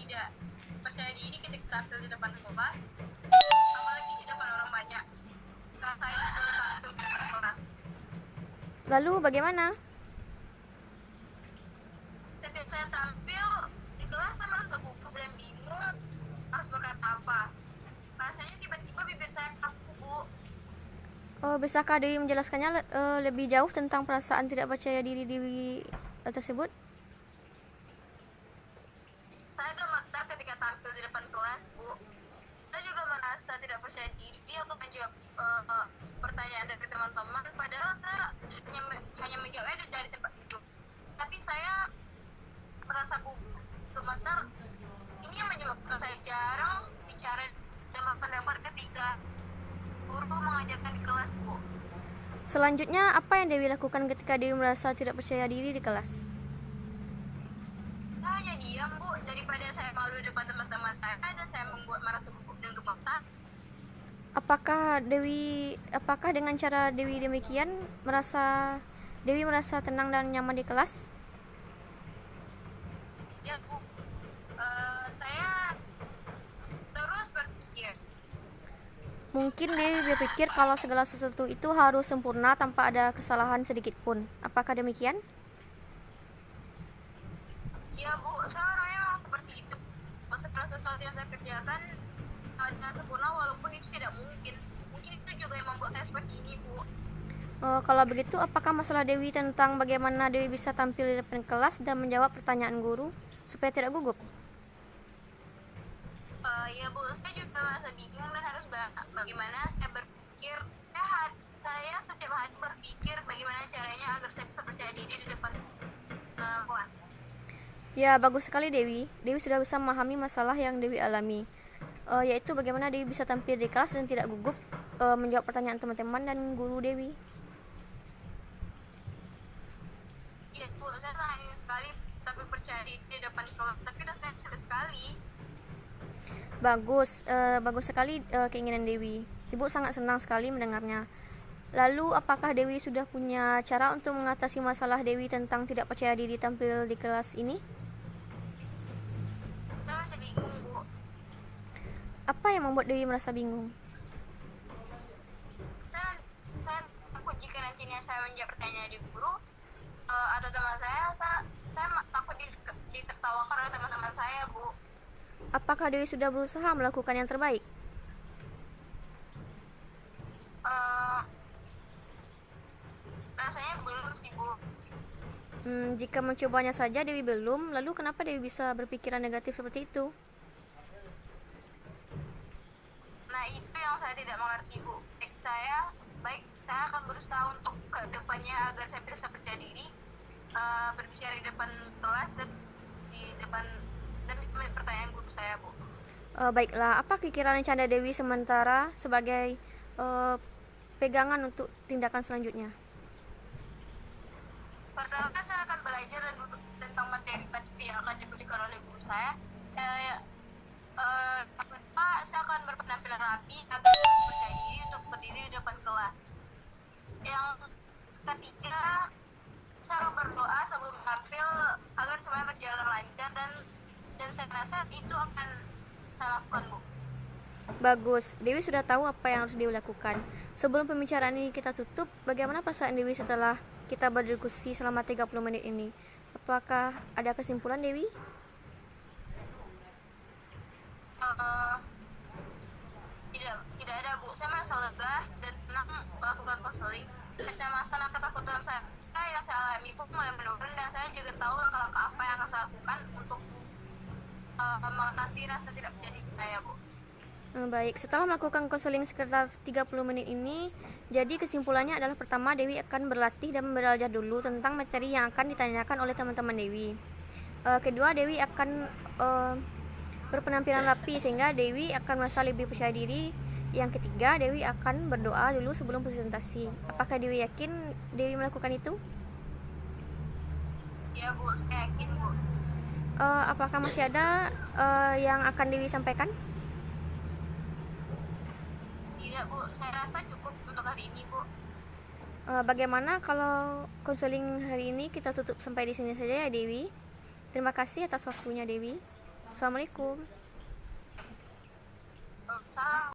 tidak percaya diri ketika tampil di depan kelas, apalagi di depan orang banyak. Kalau saya disuruh tampil di depan kelas. Lalu bagaimana? Setiap saya tampil di kelas, saya merasa gugup dan bingung harus berkata apa. Rasanya tiba-tiba bibir saya kaku, Bu. Bisakah Dewi menjelaskannya lebih jauh tentang perasaan tidak percaya diri Dewi tersebut? Saya gemetar ketika tampil di depan kelas, Bu. Saya juga merasa tidak percaya diri untuk menjawab pertanyaan dari teman-teman, padahal saya hanya menjawabnya dari tempat duduk. Tapi saya merasa gugup, gemetar. Ini yang menyebabkan saya jarang bicara dan pendapat ketika guru mengajarkan di kelas, Bu. Selanjutnya, apa yang Dewi lakukan ketika Dewi merasa tidak percaya diri di kelas? Saya hanya diam, Bu, daripada saya malu di depan teman-teman saya dan saya membuat merasa gugup dan gemetar. Apakah dengan cara Dewi demikian Dewi merasa tenang dan nyaman di kelas? Ya, Bu. Saya terus berpikir, Mungkin Dewi berpikir kalau segala sesuatu itu harus sempurna tanpa ada kesalahan sedikit pun. Apakah demikian? ya, Bu, saya orangnya memang seperti itu. Segala sesuatu yang saya kerjakan dengan sempurna, walaupun itu tidak mungkin. Mungkin itu juga yang membuat saya seperti ini, Bu. Kalau begitu, apakah masalah Dewi tentang bagaimana Dewi bisa tampil di depan kelas dan menjawab pertanyaan guru supaya tidak gugup? Ya, Bu, saya juga merasa bingung dan harus bagaimana saya berpikir. Saya setiap hari berpikir bagaimana caranya agar saya bisa percaya diri di depan kelas. Ya, bagus sekali Dewi. Dewi sudah bisa memahami masalah yang Dewi alami, yaitu bagaimana Dewi bisa tampil di kelas dan tidak gugup menjawab pertanyaan teman-teman dan guru Dewi. Ya, Bu, saya sangat ingin sekali tapi percaya diri di depan kelas, tapi rasanya sulit sekali. Bagus sekali keinginan Dewi. Ibu sangat senang sekali mendengarnya. Lalu, apakah Dewi sudah punya cara untuk mengatasi masalah Dewi tentang tidak percaya diri tampil di kelas ini? Saya masih bingung, Bu. Apa yang membuat Dewi merasa bingung? Saya takut jika nantinya saya menjawab pertanyaan di guru atau teman saya takut ditertawakan oleh teman-teman saya, Bu. Apakah Dewi sudah berusaha melakukan yang terbaik? Eh, Rasanya belum sih, Bu. Jika mencobanya saja Dewi belum, lalu kenapa Dewi bisa berpikiran negatif seperti itu? Nah, itu yang saya tidak mengerti, Bu. Saya akan berusaha untuk ke depannya agar saya bisa percaya diri, berbicara di depan kelas dan di pertanyaan guru saya, Bu. Baiklah, apa pikiran dan canda Dewi sementara sebagai pegangan untuk tindakan selanjutnya? Pertama, saya akan belajar dan tentang materi yang akan diberikan oleh guru saya. Kedua, saya akan berpenampilan rapi agar saya percaya diri untuk berdiri di depan kelas. Yang ketiga, saya akan berdoa sebelum tampil agar semuanya berjalan lancar dan saya rasa itu akan saya lakukan, Bu. Bagus, Dewi sudah tahu apa yang harus Dewi lakukan. Sebelum pembicaraan ini kita tutup, bagaimana perasaan Dewi setelah kita berdiskusi selama 30 menit ini? Apakah ada kesimpulan Dewi? Eh, tidak ada, Bu. Saya merasa lega dan senang melakukan konseling. Kecemasan atau ketakutan saya yang saya alami pun mulai menurun dan saya juga tahu langkah-langkah apa yang akan saya lakukan untuk mengatasi rasa tidak percaya diri saya, Bu. Baik, setelah melakukan konseling sekitar 30 menit ini, jadi kesimpulannya adalah pertama, Dewi akan berlatih dan belajar dulu tentang materi yang akan ditanyakan oleh teman-teman Dewi. Kedua, Dewi akan berpenampilan rapi sehingga Dewi akan merasa lebih percaya diri. Yang ketiga, Dewi akan berdoa dulu sebelum presentasi. Apakah Dewi yakin Dewi melakukan itu? Ya, Bu, saya yakin, Bu. Apakah masih ada yang akan Dewi sampaikan? Tidak, Bu, saya rasa cukup untuk hari ini, Bu. Bagaimana kalau konseling hari ini kita tutup sampai di sini saja ya Dewi? Terima kasih atas waktunya Dewi. Assalamualaikum.